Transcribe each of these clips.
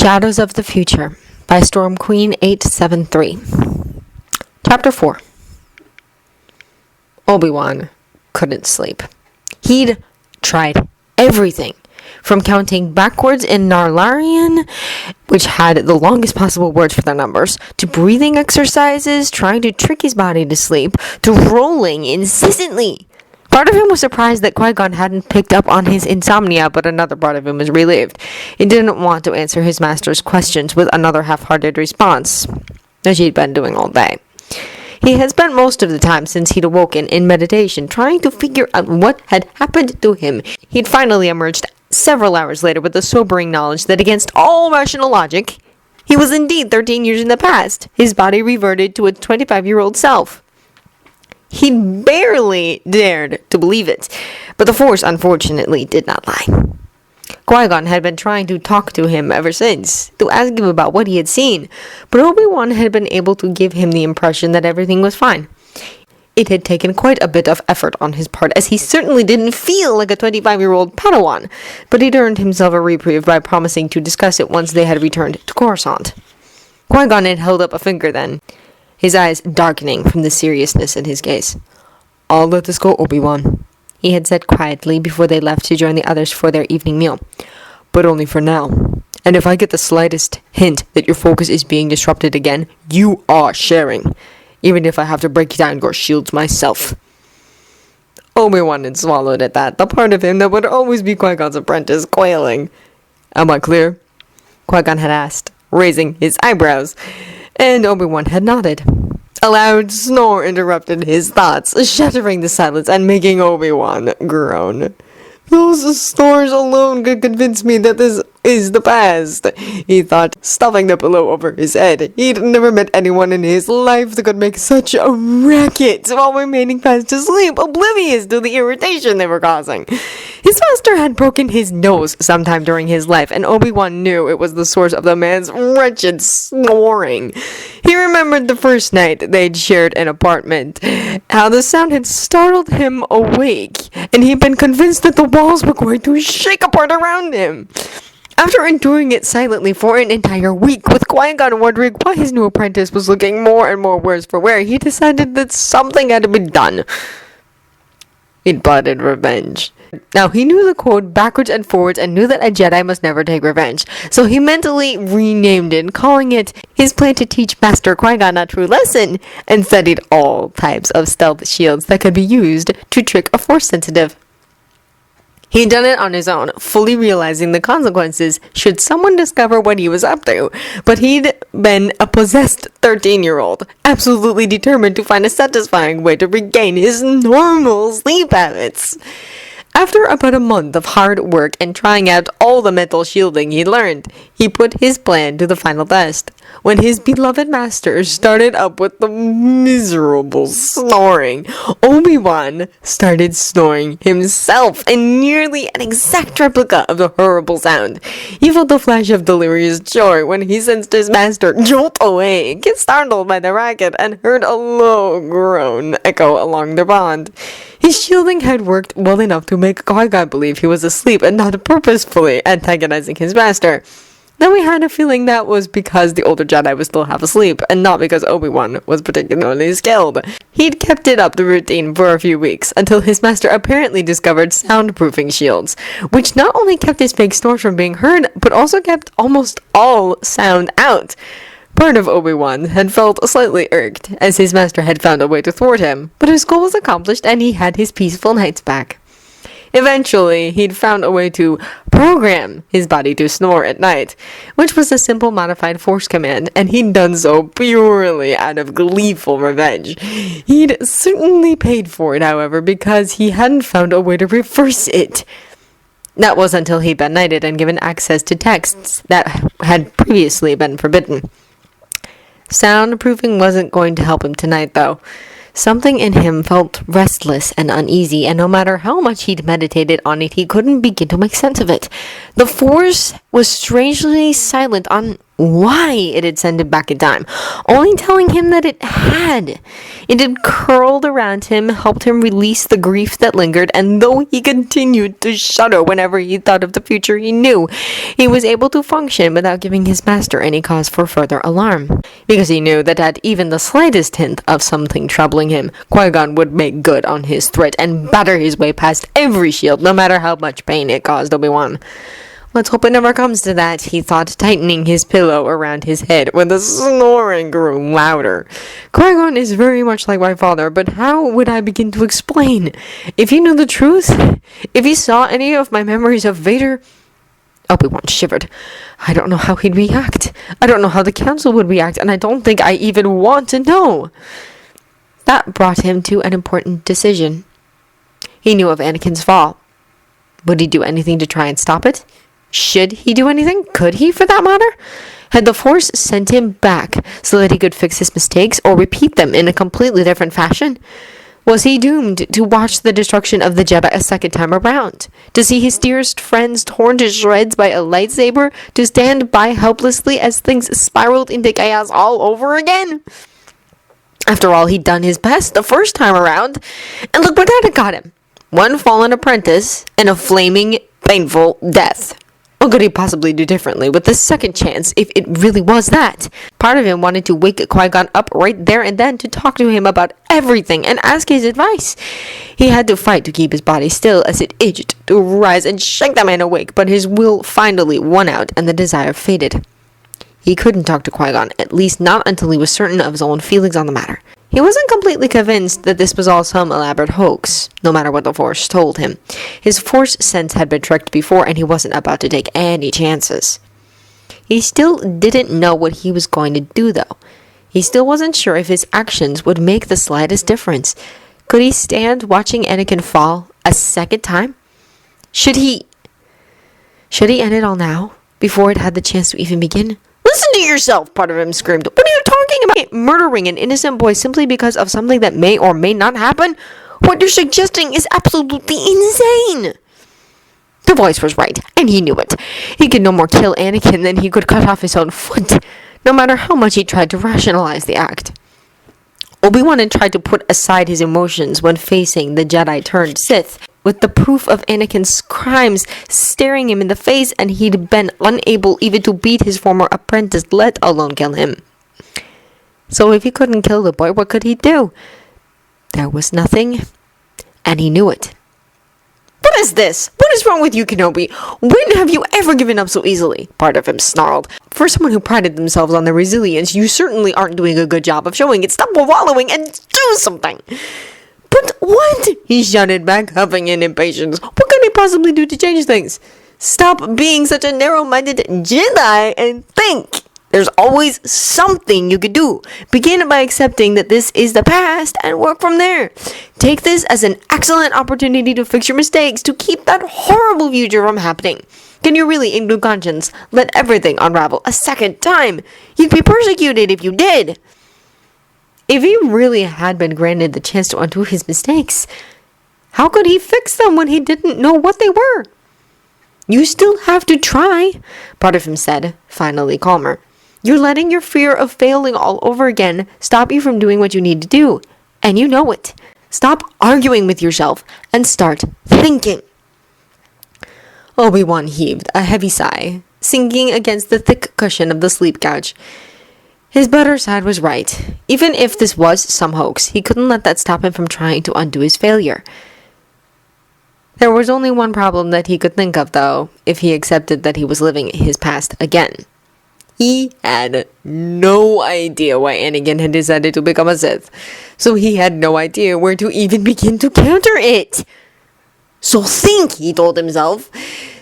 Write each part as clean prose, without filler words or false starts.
Shadows of the Future by Storm Queen 873. Chapter 4. Obi-Wan couldn't sleep. He'd tried everything, from counting backwards in Narlarian, which had the longest possible words for their numbers, to breathing exercises, trying to trick his body to sleep, to rolling incessantly. Part of him was surprised that Qui-Gon hadn't picked up on his insomnia, but another part of him was relieved. He didn't want to answer his master's questions with another half-hearted response, as he'd been doing all day. He had spent most of the time since he'd awoken in meditation, trying to figure out what had happened to him. He'd finally emerged several hours later with the sobering knowledge that against all rational logic, he was indeed 13 years in the past. His body reverted to its 25-year-old self. He barely dared to believe it, but the Force, unfortunately, did not lie. Qui-Gon had been trying to talk to him ever since, to ask him about what he had seen, but Obi-Wan had been able to give him the impression that everything was fine. It had taken quite a bit of effort on his part, as he certainly didn't feel like a 25-year-old Padawan, but he'd earned himself a reprieve by promising to discuss it once they had returned to Coruscant. Qui-Gon had held up a finger then, his eyes darkening from the seriousness in his gaze. "I'll let this go, Obi-Wan," he had said quietly before they left to join the others for their evening meal. "But only for now. And if I get the slightest hint that your focus is being disrupted again, you are sharing, even if I have to break down your shields myself." Obi-Wan had swallowed at that, the part of him that would always be Qui-Gon's apprentice quailing. "Am I clear?" Qui-Gon had asked, raising his eyebrows, and Obi-Wan had nodded. A loud snore interrupted his thoughts, shattering the silence and making Obi-Wan groan. "Those snores alone could convince me that this is the past," he thought, stuffing the pillow over his head. He'd never met anyone in his life that could make such a racket while remaining fast asleep, oblivious to the irritation they were causing. His master had broken his nose sometime during his life, and Obi-Wan knew it was the source of the man's wretched snoring. He remembered the first night they'd shared an apartment, how the sound had startled him awake, and he'd been convinced that the walls were going to shake apart around him. After enduring it silently for an entire week, with Qui-Gon wondering why his new apprentice was looking more and more worse for wear, he decided that something had to be done. He'd plotted revenge. Now, he knew the code backwards and forwards and knew that a Jedi must never take revenge, so he mentally renamed it, calling it his plan to teach Master Qui-Gon a true lesson, and studied all types of stealth shields that could be used to trick a Force-sensitive. He'd done it on his own, fully realizing the consequences should someone discover what he was up to, but he'd been a possessed 13-year-old, absolutely determined to find a satisfying way to regain his normal sleep habits. After about a month of hard work and trying out all the mental shielding he'd learned, he put his plan to the final test. When his beloved master started up with the miserable snoring, Obi-Wan started snoring himself in nearly an exact replica of the horrible sound. He felt a flash of delirious joy when he sensed his master jolt awake, startled by the racket, and heard a low groan echo along the bond. His shielding had worked well enough to make Qui-Gon believe he was asleep and not purposefully antagonizing his master. Though he had a feeling that was because the older Jedi was still half asleep, and not because Obi-Wan was particularly skilled. He'd kept it up the routine for a few weeks, until his master apparently discovered soundproofing shields, which not only kept his fake snores from being heard, but also kept almost all sound out. Part of Obi-Wan had felt slightly irked, as his master had found a way to thwart him, but his goal was accomplished and he had his peaceful nights back. Eventually, he'd found a way to program his body to snore at night, which was a simple modified Force command, and he'd done so purely out of gleeful revenge. He'd certainly paid for it, however, because he hadn't found a way to reverse it. That was until he'd been knighted and given access to texts that had previously been forbidden. Soundproofing wasn't going to help him tonight, though. Something in him felt restless and uneasy, and no matter how much he'd meditated on it, he couldn't begin to make sense of it. The Force was strangely silent on why it had sent him back in time, only telling him that it had. It had curled around him, helped him release the grief that lingered, and though he continued to shudder whenever he thought of the future, he knew he was able to function without giving his master any cause for further alarm. Because he knew that at even the slightest hint of something troubling him, Qui-Gon would make good on his threat and batter his way past every shield, no matter how much pain it caused Obi-Wan. Let's hope it never comes to that, he thought, tightening his pillow around his head when the snoring grew louder. Qui-Gon is very much like my father, but how would I begin to explain? If he knew the truth? If he saw any of my memories of Vader? Obi-Wan shivered. I don't know how he'd react. I don't know how the council would react, and I don't think I even want to know. That brought him to an important decision. He knew of Anakin's fall. Would he do anything to try and stop it? Should he do anything? Could he, for that matter? Had the Force sent him back so that he could fix his mistakes or repeat them in a completely different fashion? Was he doomed to watch the destruction of the Jedi a second time around? To see his dearest friends torn to shreds by a lightsaber? To stand by helplessly as things spiraled into chaos all over again? After all, he'd done his best the first time around, and look where that had got him. One fallen apprentice and a flaming, painful death. What could he possibly do differently with the second chance if it really was that? Part of him wanted to wake Qui-Gon up right there and then to talk to him about everything and ask his advice. He had to fight to keep his body still as it itched to rise and shake the man awake, but his will finally won out and the desire faded. He couldn't talk to Qui-Gon, at least not until he was certain of his own feelings on the matter. He wasn't completely convinced that this was all some elaborate hoax, no matter what the Force told him. His Force sense had been tricked before, and he wasn't about to take any chances. He still didn't know what he was going to do, though. He still wasn't sure if his actions would make the slightest difference. Could he stand watching Anakin fall a second time? Should he end it all now, before it had the chance to even begin? Listen to yourself, part of him screamed. What are you talking about? Murdering an innocent boy simply because of something that may or may not happen? What you're suggesting is absolutely insane. The voice was right, and he knew it. He could no more kill Anakin than he could cut off his own foot, no matter how much he tried to rationalize the act. Obi-Wan had tried to put aside his emotions when facing the Jedi-turned-Sith, with the proof of Anakin's crimes staring him in the face, and he'd been unable even to beat his former apprentice, let alone kill him. So if he couldn't kill the boy, what could he do? There was nothing, and he knew it. What is this? What is wrong with you, Kenobi? When have you ever given up so easily? Part of him snarled. For someone who prided themselves on their resilience, you certainly aren't doing a good job of showing it. Stop wallowing and do something. But what? He shouted back, huffing in impatience. What can he possibly do to change things? Stop being such a narrow-minded Jedi and think. There's always something you could do. Begin by accepting that this is the past and work from there. Take this as an excellent opportunity to fix your mistakes, to keep that horrible future from happening. Can you really, in good conscience, let everything unravel a second time? You'd be persecuted if you did. If he really had been granted the chance to undo his mistakes, how could he fix them when he didn't know what they were? You still have to try, part of him said, finally calmer. You're letting your fear of failing all over again stop you from doing what you need to do, and you know it. Stop arguing with yourself and start thinking. Obi-Wan heaved a heavy sigh, sinking against the thick cushion of the sleep couch. His better side was right. Even if this was some hoax, he couldn't let that stop him from trying to undo his failure. There was only one problem that he could think of, though, if he accepted that he was living his past again. He had no idea why Anakin had decided to become a Sith, so he had no idea where to even begin to counter it. So think, he told himself.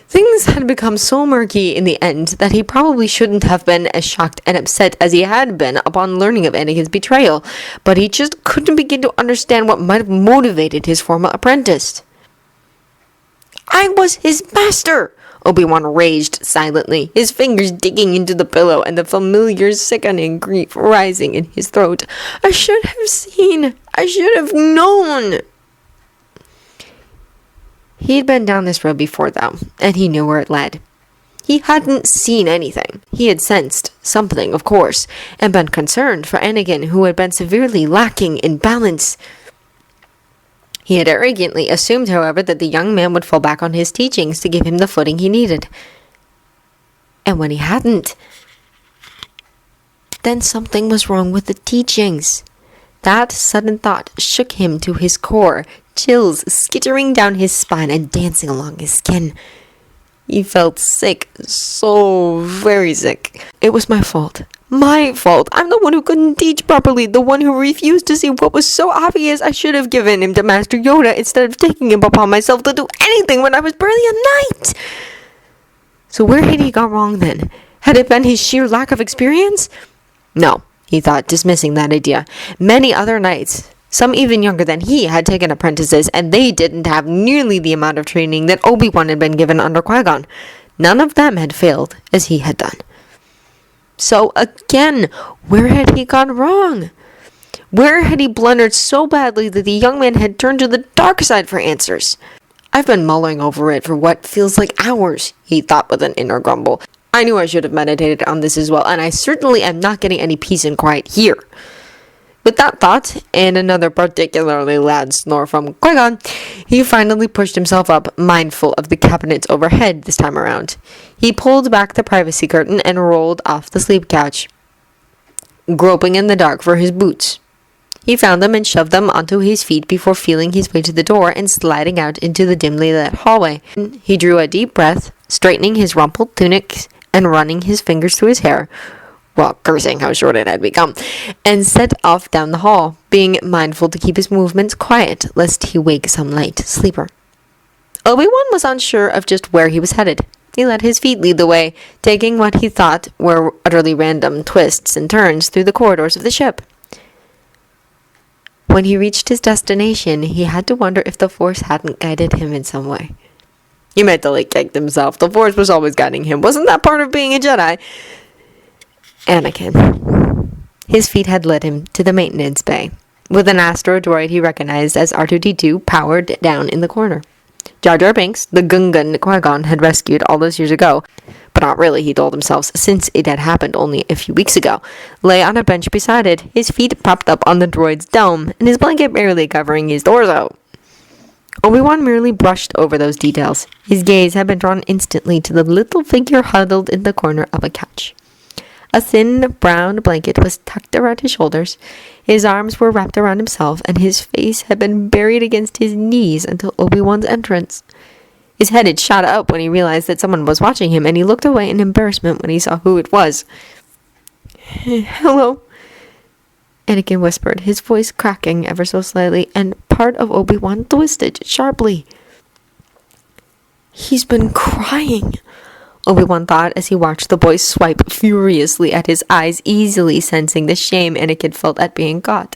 Things had become so murky in the end that he probably shouldn't have been as shocked and upset as he had been upon learning of Anakin's betrayal, but he just couldn't begin to understand what might have motivated his former apprentice. I was his master! Obi-Wan raged silently, his fingers digging into the pillow and the familiar sickening grief rising in his throat. I should have seen. I should have known. He'd been down this road before, though, and he knew where it led. He hadn't seen anything. He had sensed something, of course, and been concerned for Anakin, who had been severely lacking in balance. He had arrogantly assumed, however, that the young man would fall back on his teachings to give him the footing he needed. And when he hadn't, then something was wrong with the teachings. That sudden thought shook him to his core, chills skittering down his spine and dancing along his skin. He felt sick, so very sick. It was my fault. My fault. I'm the one who couldn't teach properly, the one who refused to see what was so obvious. I should have given him to Master Yoda instead of taking him upon myself to do anything when I was barely a knight. So where had he gone wrong then? Had it been his sheer lack of experience? No, he thought, dismissing that idea. Many other knights, some even younger than he, had taken apprentices, and they didn't have nearly the amount of training that Obi-Wan had been given under Qui-Gon. None of them had failed as he had done. So again, where had he gone wrong? Where had he blundered so badly that the young man had turned to the dark side for answers? I've been mulling over it for what feels like hours, he thought with an inner grumble. I knew I should have meditated on this as well, and I certainly am not getting any peace and quiet here. With that thought, and another particularly loud snore from Qui-Gon, he finally pushed himself up, mindful of the cabinets overhead this time around. He pulled back the privacy curtain and rolled off the sleep couch, groping in the dark for his boots. He found them and shoved them onto his feet before feeling his way to the door and sliding out into the dimly lit hallway. He drew a deep breath, straightening his rumpled tunic and running his fingers through his hair, while cursing how short it had become, and set off down the hall, being mindful to keep his movements quiet, lest he wake some light sleeper. Obi-Wan was unsure of just where he was headed. He let his feet lead the way, taking what he thought were utterly random twists and turns through the corridors of the ship. When he reached his destination, he had to wonder if the Force hadn't guided him in some way. He mentally kicked himself. The Force was always guiding him. Wasn't that part of being a Jedi? Anakin. His feet had led him to the maintenance bay, with an astro droid he recognized as R2-D2 powered down in the corner. Jar Jar Binks, the Gungan Qui-Gon had rescued all those years ago, but not really, he told himself, since it had happened only a few weeks ago, lay on a bench beside it, his feet propped up on the droid's dome, and his blanket barely covering his torso. Obi-Wan merely brushed over those details. His gaze had been drawn instantly to the little figure huddled in the corner of a couch. A thin brown blanket was tucked around his shoulders, his arms were wrapped around himself, and his face had been buried against his knees until Obi-Wan's entrance. His head had shot up when he realized that someone was watching him, and he looked away in embarrassment when he saw who it was. "Hello," Anakin whispered, his voice cracking ever so slightly, and part of Obi-Wan twisted sharply. "He's been crying," Obi-Wan thought as he watched the boy swipe furiously at his eyes, easily sensing the shame Anakin felt at being caught.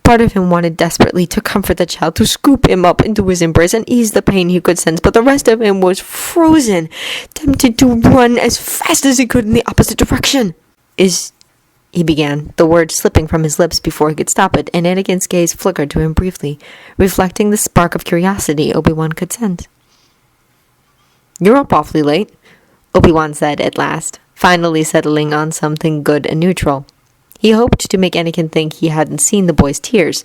Part of him wanted desperately to comfort the child, to scoop him up into his embrace and ease the pain he could sense, but the rest of him was frozen, tempted to run as fast as he could in the opposite direction. He began, the word slipping from his lips before he could stop it, and Anakin's gaze flickered to him briefly, reflecting the spark of curiosity Obi-Wan could sense. "You're up awfully late," Obi-Wan said at last, finally settling on something good and neutral. He hoped to make Anakin think he hadn't seen the boy's tears,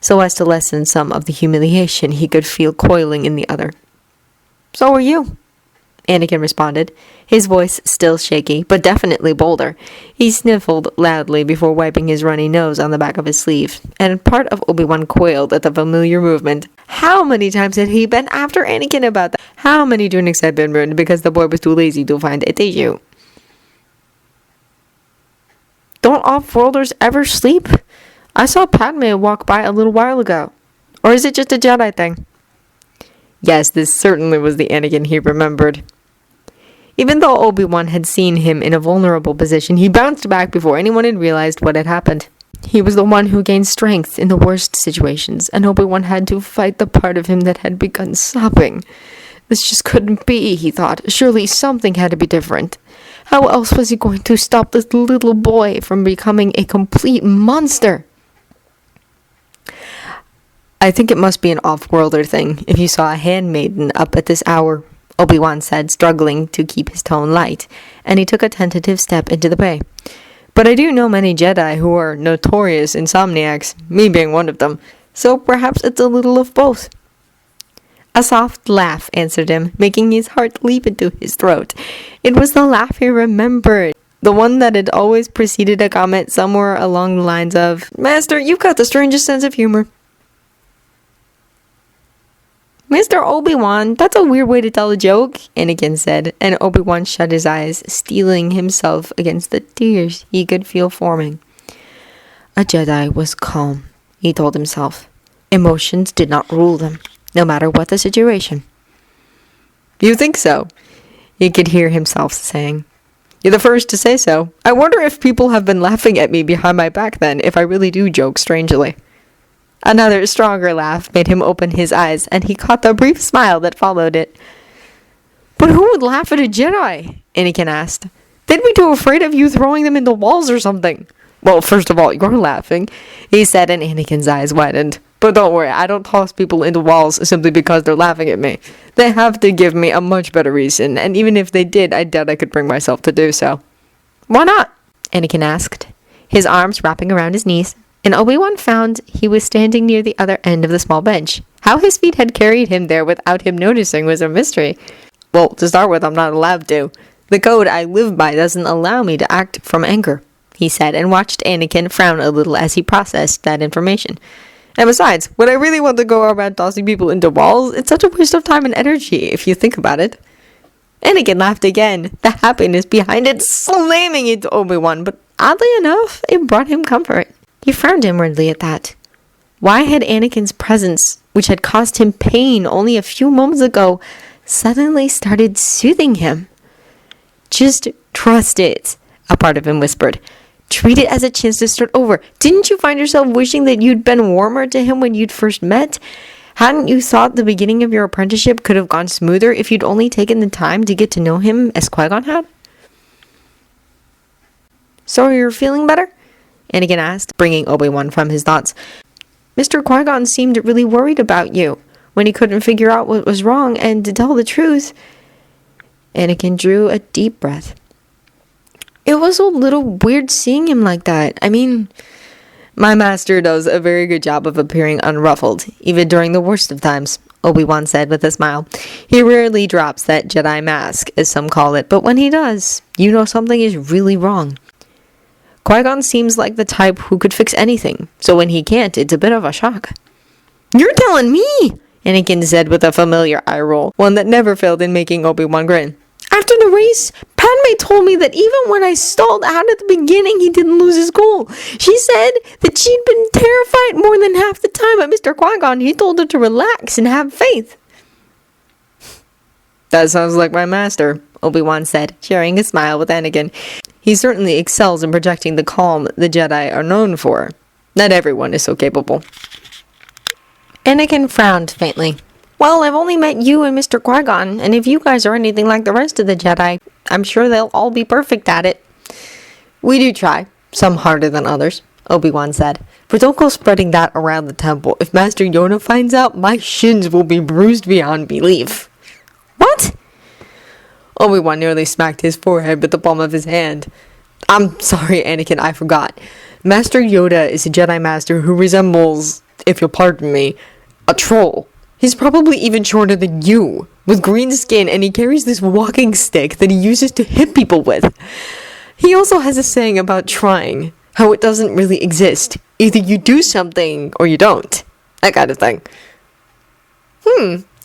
so as to lessen some of the humiliation he could feel coiling in the other. "So are you," Anakin responded, his voice still shaky, but definitely bolder. He sniffled loudly before wiping his runny nose on the back of his sleeve, and part of Obi-Wan quailed at the familiar movement. How many times had he been after Anakin about that? How many tunics had been ruined because the boy was too lazy to find a tissue? "Don't off-worlders ever sleep? I saw Padme walk by a little while ago. Or is it just a Jedi thing?" Yes, this certainly was the Anakin he remembered. Even though Obi-Wan had seen him in a vulnerable position, he bounced back before anyone had realized what had happened. He was the one who gained strength in the worst situations, and Obi-Wan had to fight the part of him that had begun sobbing. This just couldn't be, he thought. Surely something had to be different. How else was he going to stop this little boy from becoming a complete monster? "I think it must be an off-worlder thing if you saw a handmaiden up at this hour," Obi-Wan said, struggling to keep his tone light, and he took a tentative step into the bay. But I do know many Jedi who are notorious insomniacs, me being one of them, so perhaps it's a little of both. A soft laugh answered him, making his heart leap into his throat. It was the laugh he remembered, the one that had always preceded a comment somewhere along the lines of, "Master, you've got the strangest sense of humor." "Mr. Obi-Wan, that's a weird way to tell a joke," Anakin said, and Obi-Wan shut his eyes, steeling himself against the tears he could feel forming. A Jedi was calm, he told himself. Emotions did not rule them, no matter what the situation. "You think so?" he could hear himself saying. "You're the first to say so. I wonder if people have been laughing at me behind my back then, if I really do joke strangely." Another stronger laugh made him open his eyes, and he caught the brief smile that followed it. "But who would laugh at a Jedi?" Anakin asked. "They'd be too afraid of you throwing them into walls or something." "Well, first of all, you're laughing," he said, and Anakin's eyes widened. "But don't worry, I don't toss people into walls simply because they're laughing at me. They have to give me a much better reason, and even if they did, I doubt I could bring myself to do so." "Why not?" Anakin asked, his arms wrapping around his knees, and Obi-Wan found he was standing near the other end of the small bench. How his feet had carried him there without him noticing was a mystery. "Well, to start with, I'm not allowed to. The code I live by doesn't allow me to act from anger," he said, and watched Anakin frown a little as he processed that information. "And besides, would I really want to go around tossing people into walls? It's such a waste of time and energy, if you think about it." Anakin laughed again, the happiness behind it slamming into Obi-Wan, but oddly enough, it brought him comfort. He frowned inwardly at that. Why had Anakin's presence, which had caused him pain only a few moments ago, suddenly started soothing him? "Just trust it," a part of him whispered. "Treat it as a chance to start over. Didn't you find yourself wishing that you'd been warmer to him when you'd first met? Hadn't you thought the beginning of your apprenticeship could have gone smoother if you'd only taken the time to get to know him as Qui-Gon had?" "So you're feeling better?" Anakin asked, bringing Obi-Wan from his thoughts. "Mr. Qui-Gon seemed really worried about you when he couldn't figure out what was wrong, and to tell the truth..." Anakin drew a deep breath. "It was a little weird seeing him like that. I mean, my master does a very good job of appearing unruffled, even during the worst of times," Obi-Wan said with a smile. "He rarely drops that Jedi mask, as some call it, but when he does, you know something is really wrong. Qui-Gon seems like the type who could fix anything, so when he can't, it's a bit of a shock." "You're telling me?" Anakin said with a familiar eye roll, one that never failed in making Obi-Wan grin. "After the race, Padme told me that even when I stalled out at the beginning, he didn't lose his cool. She said that she'd been terrified more than half the time, but Mr. Qui-Gon, he told her to relax and have faith." "That sounds like my master," Obi-Wan said, sharing a smile with Anakin. "He certainly excels in projecting the calm the Jedi are known for. Not everyone is so capable." Anakin frowned faintly. "Well, I've only met you and Mr. Qui-Gon, and if you guys are anything like the rest of the Jedi, I'm sure they'll all be perfect at it." "We do try, some harder than others," Obi-Wan said. "But don't go spreading that around the temple. If Master Yoda finds out, my shins will be bruised beyond belief." "What?" Obi-Wan nearly smacked his forehead with the palm of his hand. "I'm sorry, Anakin, I forgot. Master Yoda is a Jedi Master who resembles, if you'll pardon me, a troll. He's probably even shorter than you, with green skin, and he carries this walking stick that he uses to hit people with. He also has a saying about trying, how it doesn't really exist. Either you do something, or you don't. That kind of thing."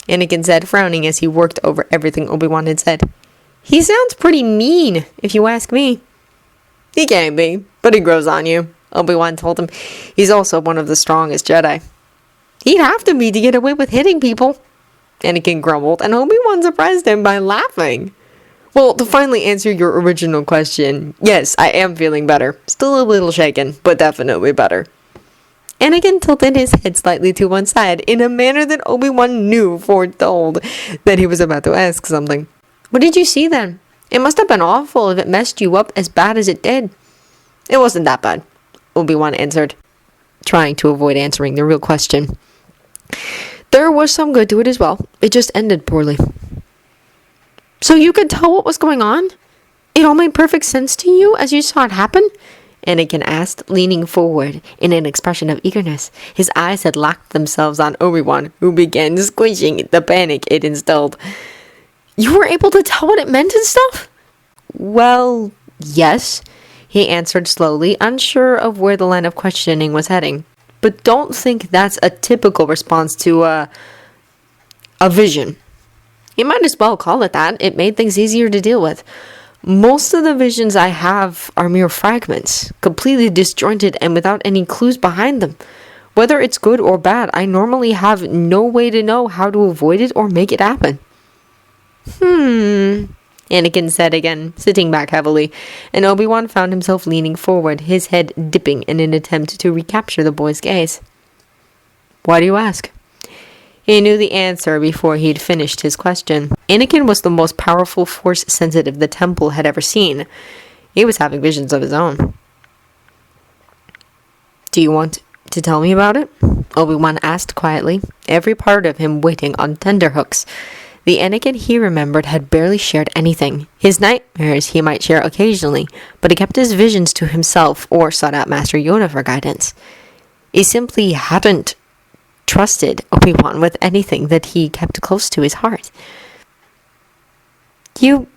Anakin said, frowning as he worked over everything Obi-Wan had said. "He sounds pretty mean, if you ask me." "He can be, but he grows on you," Obi-Wan told him. "He's also one of the strongest Jedi." "He'd have to be to get away with hitting people," Anakin grumbled, and Obi-Wan surprised him by laughing. "Well, to finally answer your original question, yes, I am feeling better. Still a little shaken, but definitely better." Anakin tilted his head slightly to one side in a manner that Obi-Wan knew foretold that he was about to ask something. "What did you see then? It must have been awful if it messed you up as bad as it did." "It wasn't that bad," Obi-Wan answered, trying to avoid answering the real question. "There was some good to it as well. It just ended poorly." So you could tell what was going on? It all made perfect sense to you as you saw it happen? Anakin asked, leaning forward in an expression of eagerness. His eyes had locked themselves on Obi-Wan, who began squishing the panic it instilled. You were able to tell what it meant and stuff? Well, yes, he answered slowly, unsure of where the line of questioning was heading. But don't think that's a typical response to a vision. You might as well call it that. It made things easier to deal with. Most of the visions I have are mere fragments, completely disjointed and without any clues behind them. Whether it's good or bad, I normally have no way to know how to avoid it or make it happen. Anakin said again, sitting back heavily, and Obi-Wan found himself leaning forward, his head dipping in an attempt to recapture the boy's gaze. Why do you ask? He knew the answer before he'd finished his question. Anakin was the most powerful force-sensitive the Temple had ever seen. He was having visions of his own. Do you want to tell me about it? Obi-Wan asked quietly, every part of him waiting on tenterhooks. The Anakin he remembered had barely shared anything. His nightmares he might share occasionally, but he kept his visions to himself or sought out Master Yoda for guidance. He simply hadn't trusted Obi-Wan with anything that he kept close to his heart. You'll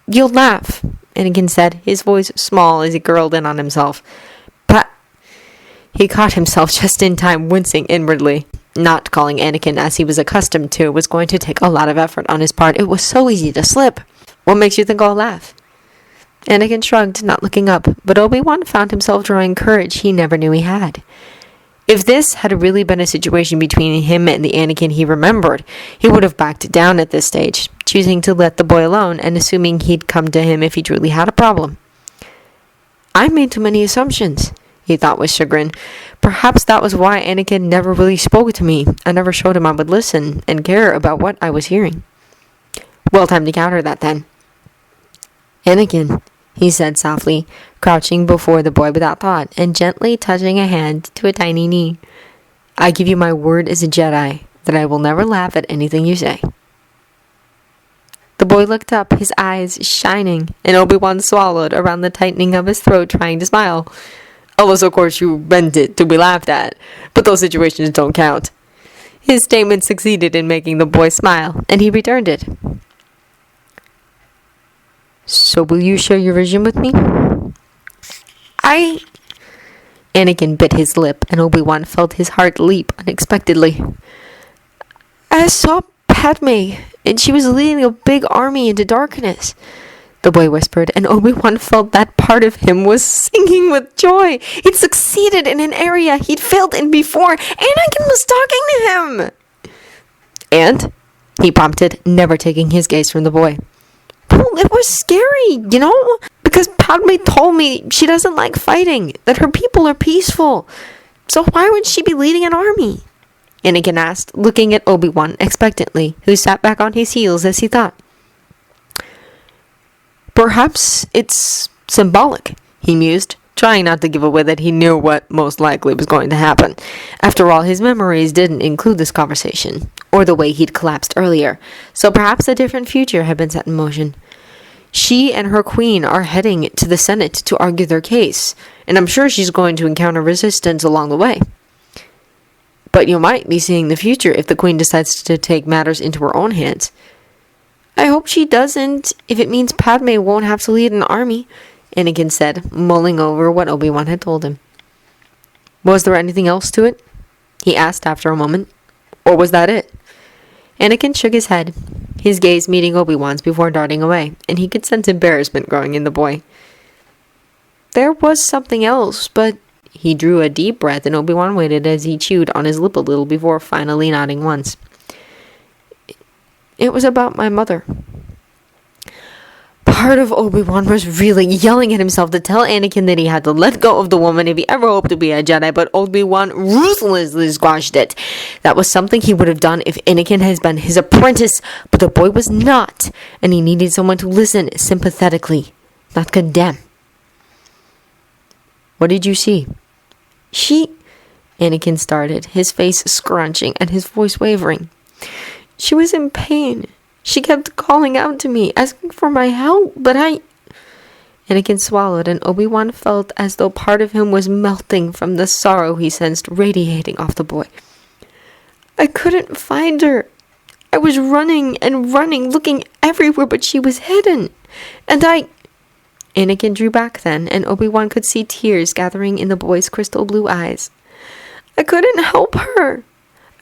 laugh, Anakin said, his voice small as he curled in on himself. But he caught himself just in time, wincing inwardly. Not calling Anakin as he was accustomed to was going to take a lot of effort on his part. It was so easy to slip. What makes you think I'll laugh? Anakin shrugged, not looking up, but Obi-Wan found himself drawing courage he never knew he had. If this had really been a situation between him and the Anakin he remembered, he would have backed down at this stage, choosing to let the boy alone and assuming he'd come to him if he truly had a problem. I made too many assumptions, he thought with chagrin. Perhaps that was why Anakin never really spoke to me. I never showed him I would listen and care about what I was hearing. Well, time to counter that then. Anakin, he said softly, crouching before the boy without thought, and gently touching a hand to a tiny knee. I give you my word as a Jedi that I will never laugh at anything you say. The boy looked up, his eyes shining, and Obi-Wan swallowed around the tightening of his throat, trying to smile. Unless, of course, you meant it to be laughed at, but those situations don't count. His statement succeeded in making the boy smile, and he returned it. So will you share your vision with me? Anakin bit his lip, and Obi-Wan felt his heart leap unexpectedly. I saw Padme, and she was leading a big army into darkness, the boy whispered, and Obi-Wan felt that part of him was singing with joy. He'd succeeded in an area he'd failed in before. Anakin was talking to him. And? He prompted, never taking his gaze from the boy. Well, it was scary, because Padme told me she doesn't like fighting, that her people are peaceful. So why would she be leading an army? Anakin asked, looking at Obi-Wan expectantly, who sat back on his heels as he thought. Perhaps it's symbolic, he mused, trying not to give away that he knew what most likely was going to happen. After all, his memories didn't include this conversation, or the way he'd collapsed earlier, so perhaps a different future had been set in motion. She and her queen are heading to the Senate to argue their case, and I'm sure she's going to encounter resistance along the way. But you might be seeing the future if the queen decides to take matters into her own hands. I hope she doesn't, if it means Padme won't have to lead an army, Anakin said, mulling over what Obi-Wan had told him. Was there anything else to it? He asked after a moment. Or was that it? Anakin shook his head, his gaze meeting Obi-Wan's before darting away, and he could sense embarrassment growing in the boy. There was something else, but he drew a deep breath and Obi-Wan waited as he chewed on his lip a little before finally nodding once. It was about my mother. Part of Obi-Wan was really yelling at himself to tell Anakin that he had to let go of the woman if he ever hoped to be a Jedi, but Obi-Wan ruthlessly squashed it. That was something he would have done if Anakin had been his apprentice, but the boy was not, and he needed someone to listen sympathetically, not condemn. What did you see? Anakin started, his face scrunching and his voice wavering. She was in pain. She kept calling out to me, asking for my help, but Anakin swallowed, and Obi-Wan felt as though part of him was melting from the sorrow he sensed radiating off the boy. I couldn't find her. I was running and running, looking everywhere, but she was hidden. And Anakin drew back then, and Obi-Wan could see tears gathering in the boy's crystal blue eyes. I couldn't help her.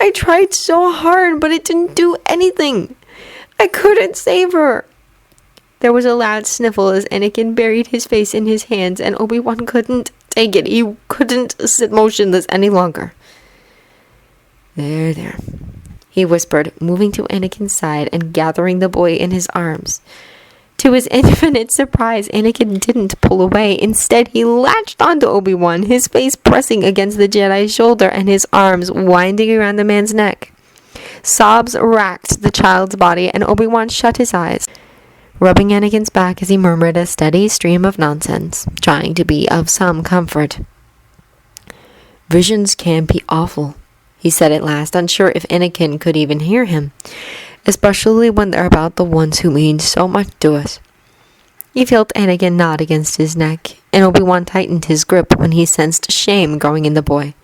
I tried so hard, but it didn't do anything. I couldn't save her. There was a loud sniffle as Anakin buried his face in his hands, and Obi-Wan couldn't take it. He couldn't sit motionless any longer. There, he whispered, moving to Anakin's side and gathering the boy in his arms. To his infinite surprise, Anakin didn't pull away. Instead, he latched onto Obi-Wan, his face pressing against the Jedi's shoulder and his arms winding around the man's neck. Sobs racked the child's body, and Obi-Wan shut his eyes, rubbing Anakin's back as he murmured a steady stream of nonsense, trying to be of some comfort. Visions can be awful, he said at last, unsure if Anakin could even hear him, especially when they're about the ones who mean so much to us. He felt Anakin nod against his neck, and Obi-Wan tightened his grip when he sensed shame growing in the boy.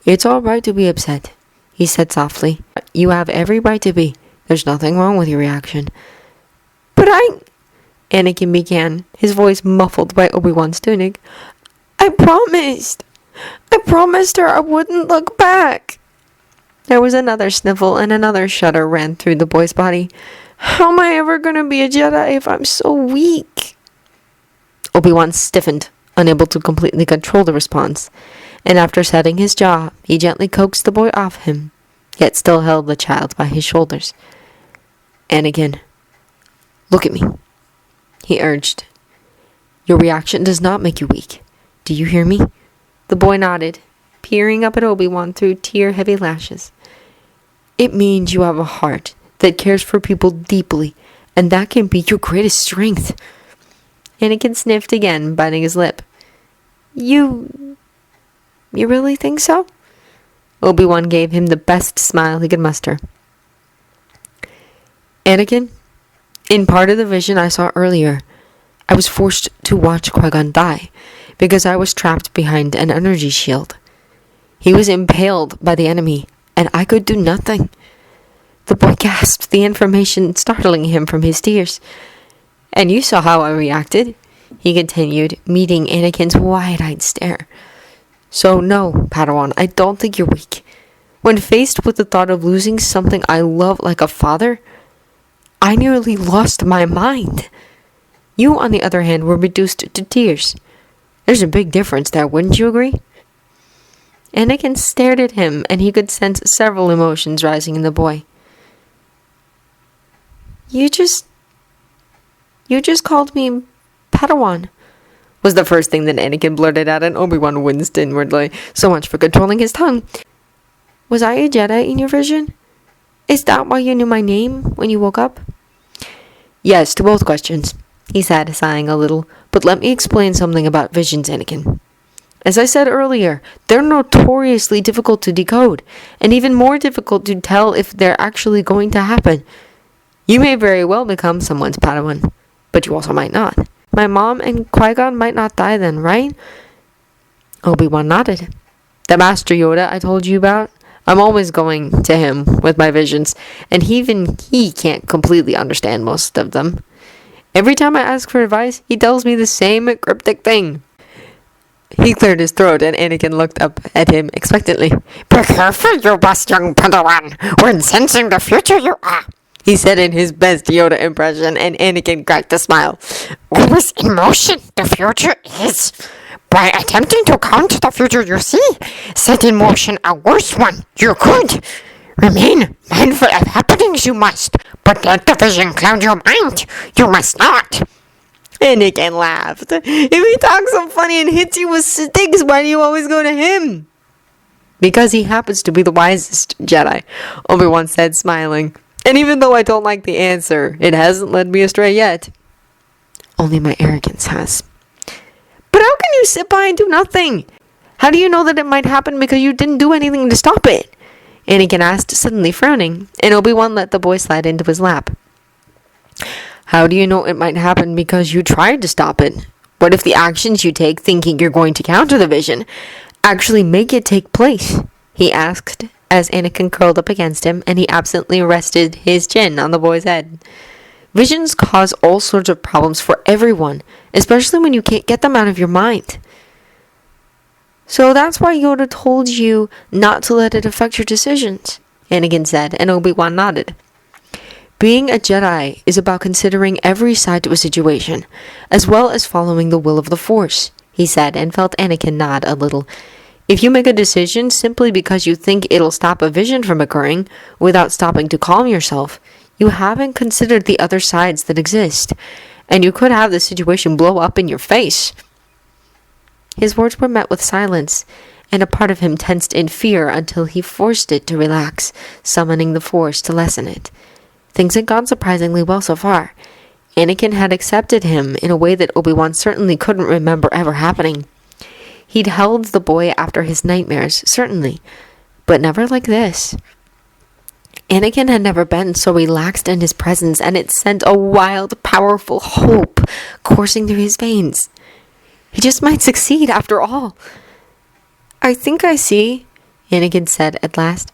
It's all right to be upset, he said softly. You have every right to be. There's nothing wrong with your reaction. But Anakin began, his voice muffled by Obi-Wan's tunic. I promised her I wouldn't look back. There was another sniffle, and another shudder ran through the boy's body. How am I ever going to be a Jedi if I'm so weak? Obi-Wan stiffened, unable to completely control the response, and after setting his jaw, he gently coaxed the boy off him, yet still held the child by his shoulders. Anakin, look at me, he urged. Your reaction does not make you weak. Do you hear me? The boy nodded, peering up at Obi-Wan through tear-heavy lashes. It means you have a heart that cares for people deeply, and that can be your greatest strength. Anakin sniffed again, biting his lip. You really think so? Obi-Wan gave him the best smile he could muster. Anakin, in part of the vision I saw earlier, I was forced to watch Qui-Gon die, because I was trapped behind an energy shield. He was impaled by the enemy, and I could do nothing. The boy gasped, the information startling him from his tears. And you saw how I reacted, he continued, meeting Anakin's wide-eyed stare. So no, Padawan, I don't think you're weak. When faced with the thought of losing something I love like a father, I nearly lost my mind. You, on the other hand, were reduced to tears. There's a big difference there, wouldn't you agree? Anakin stared at him, and he could sense several emotions rising in the boy. You just called me Padawan, was the first thing that Anakin blurted out, and Obi-Wan winced inwardly. So much for controlling his tongue. Was I a Jedi in your vision? Is that why you knew my name when you woke up? Yes, to both questions, he said, sighing a little. But let me explain something about visions, Anakin. As I said earlier, they're notoriously difficult to decode, and even more difficult to tell if they're actually going to happen. You may very well become someone's Padawan, but you also might not. My mom and Qui-Gon might not die then, right? Obi-Wan nodded. The Master Yoda I told you about? I'm always going to him with my visions, and even he can't completely understand most of them. Every time I ask for advice, he tells me the same cryptic thing. He cleared his throat, and Anakin looked up at him expectantly. Be careful, you best young Padawan. When sensing the future you are, he said in his best Yoda impression, and Anakin cracked a smile. Always in motion, the future is. By attempting to counter the future you see, set in motion a worse one. You could. Remain mindful of happenings you must, but let the vision cloud your mind. You must not. Anakin laughed. If he talks so funny and hits you with sticks, why do you always go to him? Because he happens to be the wisest Jedi, Obi-Wan said, smiling. And even though I don't like the answer, it hasn't led me astray yet. Only my arrogance has. But how can you sit by and do nothing? How do you know that it might happen because you didn't do anything to stop it? Anakin asked, suddenly frowning, and Obi-Wan let the boy slide into his lap. How do you know it might happen because you tried to stop it? What if the actions you take thinking you're going to counter the vision actually make it take place? He asked as Anakin curled up against him and he absently rested his chin on the boy's head. Visions cause all sorts of problems for everyone, especially when you can't get them out of your mind. So that's why Yoda told you not to let it affect your decisions, Anakin said, and Obi-Wan nodded. Being a Jedi is about considering every side to a situation, as well as following the will of the Force, he said, and felt Anakin nod a little. If you make a decision simply because you think it'll stop a vision from occurring, without stopping to calm yourself, you haven't considered the other sides that exist, and you could have the situation blow up in your face. His words were met with silence, and a part of him tensed in fear until he forced it to relax, summoning the Force to lessen it. Things had gone surprisingly well so far. Anakin had accepted him in a way that Obi-Wan certainly couldn't remember ever happening. He'd held the boy after his nightmares, certainly, but never like this. Anakin had never been so relaxed in his presence, and it sent a wild, powerful hope coursing through his veins. He just might succeed after all. I think I see, Anakin said at last.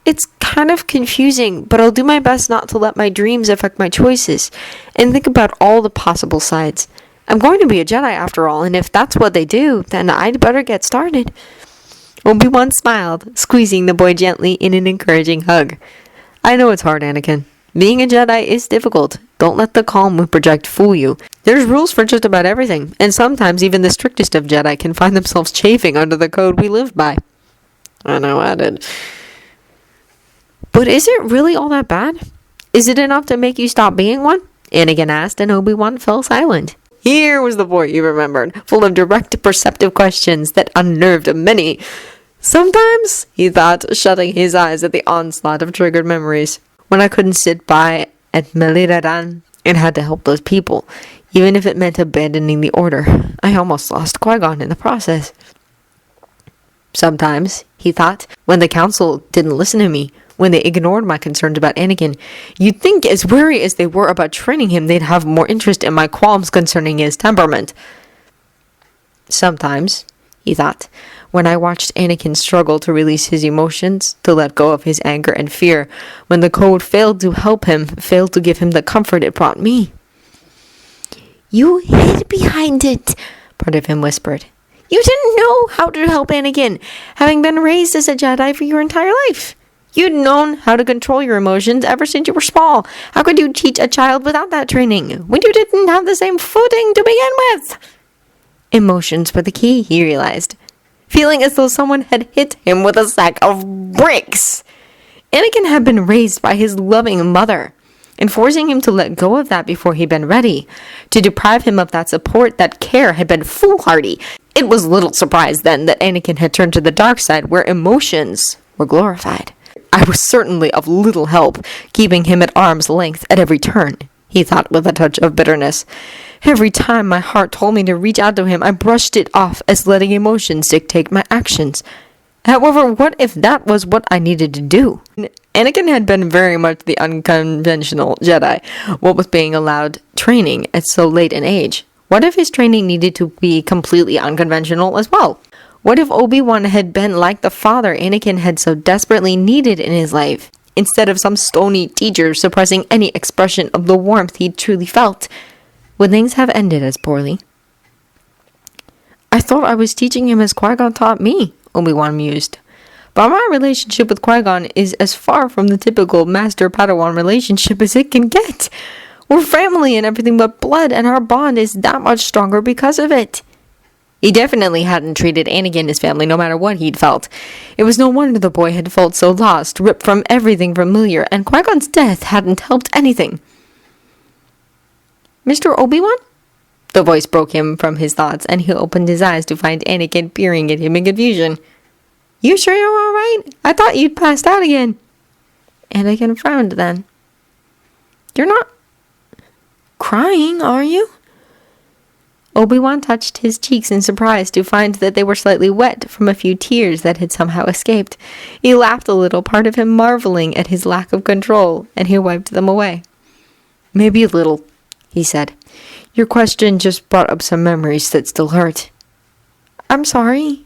It's kind of confusing, but I'll do my best not to let my dreams affect my choices, and think about all the possible sides. I'm going to be a Jedi after all, and if that's what they do, then I'd better get started. Obi-Wan smiled, squeezing the boy gently in an encouraging hug. I know it's hard, Anakin. Being a Jedi is difficult. Don't let the calm we project fool you. There's rules for just about everything, and sometimes even the strictest of Jedi can find themselves chafing under the code we live by. I know I did. But is it really all that bad? Is it enough to make you stop being one? Anakin asked, and Obi-Wan fell silent. Here was the boy he remembered, full of direct, perceptive questions that unnerved many. Sometimes, he thought, shutting his eyes at the onslaught of triggered memories, when I couldn't sit by at Meliradan and had to help those people, even if it meant abandoning the Order. I almost lost Qui-Gon in the process. Sometimes, he thought, when the Council didn't listen to me, when they ignored my concerns about Anakin, you'd think as wary as they were about training him, they'd have more interest in my qualms concerning his temperament. Sometimes, he thought, when I watched Anakin struggle to release his emotions, to let go of his anger and fear, when the code failed to help him, failed to give him the comfort it brought me. You hid behind it, part of him whispered. You didn't know how to help Anakin, having been raised as a Jedi for your entire life. You'd known how to control your emotions ever since you were small. How could you teach a child without that training, when you didn't have the same footing to begin with? Emotions were the key, he realized, feeling as though someone had hit him with a sack of bricks. Anakin had been raised by his loving mother, and forcing him to let go of that before he'd been ready, to deprive him of that support, that care, had been foolhardy. It was little surprise then that Anakin had turned to the dark side, where emotions were glorified. I was certainly of little help, keeping him at arm's length at every turn, he thought with a touch of bitterness. Every time my heart told me to reach out to him, I brushed it off as letting emotions dictate my actions. However, what if that was what I needed to do? Anakin had been very much the unconventional Jedi, what with being allowed training at so late an age. What if his training needed to be completely unconventional as well? What if Obi-Wan had been like the father Anakin had so desperately needed in his life, instead of some stony teacher suppressing any expression of the warmth he truly felt? Would things have ended as poorly? I thought I was teaching him as Qui-Gon taught me, Obi-Wan mused. But my relationship with Qui-Gon is as far from the typical master-Padawan relationship as it can get. We're family and everything but blood, and our bond is that much stronger because of it. He definitely hadn't treated Anakin as family no matter what he'd felt. It was no wonder the boy had felt so lost, ripped from everything familiar, and Qui-Gon's death hadn't helped anything. Mr. Obi-Wan? The voice broke him from his thoughts, and he opened his eyes to find Anakin peering at him in confusion. You sure you're all right? I thought you'd passed out again. Anakin frowned then. You're not crying, are you? Obi-Wan touched his cheeks in surprise to find that they were slightly wet from a few tears that had somehow escaped. He laughed a little, part of him marveling at his lack of control, and he wiped them away. Maybe a little, he said. Your question just brought up some memories that still hurt. I'm sorry,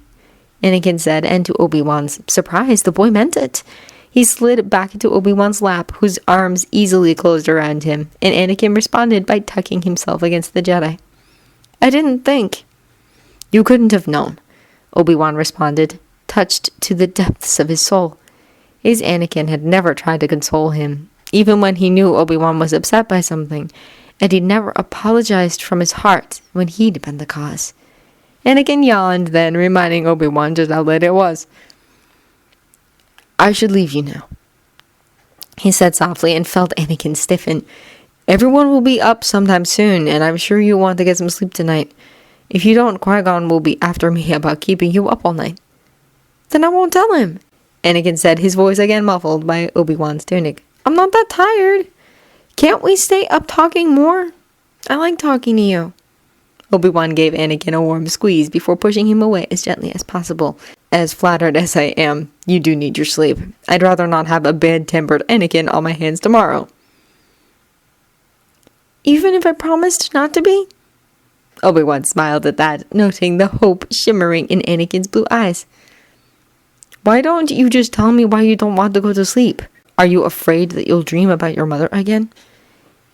Anakin said, and to Obi-Wan's surprise, the boy meant it. He slid back into Obi-Wan's lap, whose arms easily closed around him, and Anakin responded by tucking himself against the Jedi. I didn't think. You couldn't have known, Obi-Wan responded, touched to the depths of his soul. His Anakin had never tried to console him, even when he knew Obi-Wan was upset by something, and he never apologized from his heart when he'd been the cause. Anakin yawned then, reminding Obi-Wan just how late it was. I should leave you now, he said softly, and felt Anakin stiffen. Everyone will be up sometime soon, and I'm sure you want to get some sleep tonight. If you don't, Qui-Gon will be after me about keeping you up all night. Then I won't tell him, Anakin said, his voice again muffled by Obi-Wan's tunic. I'm not that tired. Can't we stay up talking more? I like talking to you. Obi-Wan gave Anakin a warm squeeze before pushing him away as gently as possible. As flattered as I am, you do need your sleep. I'd rather not have a bad-tempered Anakin on my hands tomorrow. Even if I promised not to be? Obi-Wan smiled at that, noting the hope shimmering in Anakin's blue eyes. Why don't you just tell me why you don't want to go to sleep? Are you afraid that you'll dream about your mother again?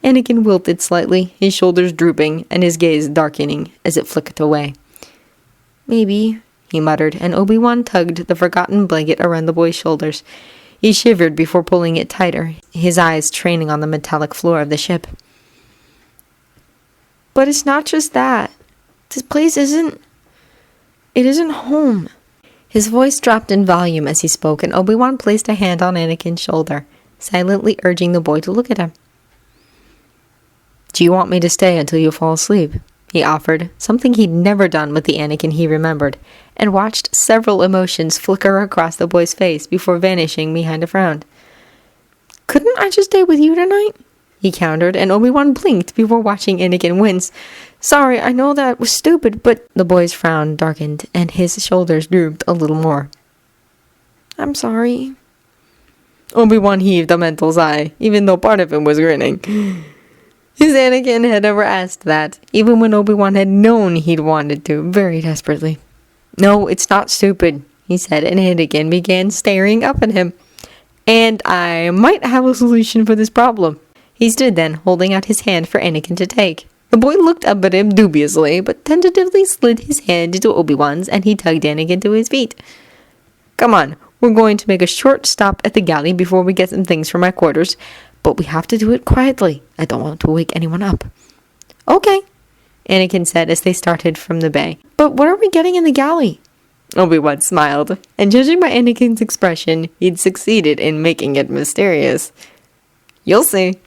Anakin wilted slightly, his shoulders drooping, and his gaze darkening as it flicked away. Maybe, he muttered, and Obi-Wan tugged the forgotten blanket around the boy's shoulders. He shivered before pulling it tighter, his eyes training on the metallic floor of the ship. But it's not just that. This place isn't home. His voice dropped in volume as he spoke, and Obi-Wan placed a hand on Anakin's shoulder, silently urging the boy to look at him. Do you want me to stay until you fall asleep? He offered, something he'd never done with the Anakin he remembered, and watched several emotions flicker across the boy's face before vanishing behind a frown. Couldn't I just stay with you tonight? He countered, and Obi-Wan blinked before watching Anakin wince. Sorry, I know that was stupid, but... The boy's frown darkened, and his shoulders drooped a little more. I'm sorry. Obi-Wan heaved a mental sigh, even though part of him was grinning. His Anakin had never asked that, even when Obi-Wan had known he'd wanted to, very desperately. No, it's not stupid, he said, and Anakin began staring up at him. And I might have a solution for this problem. He stood then, holding out his hand for Anakin to take. The boy looked up at him dubiously, but tentatively slid his hand into Obi-Wan's, and he tugged Anakin to his feet. Come on, we're going to make a short stop at the galley before we get some things from my quarters, but we have to do it quietly. I don't want to wake anyone up. Okay, Anakin said as they started from the bay. But what are we getting in the galley? Obi-Wan smiled, and judging by Anakin's expression, he'd succeeded in making it mysterious. You'll see.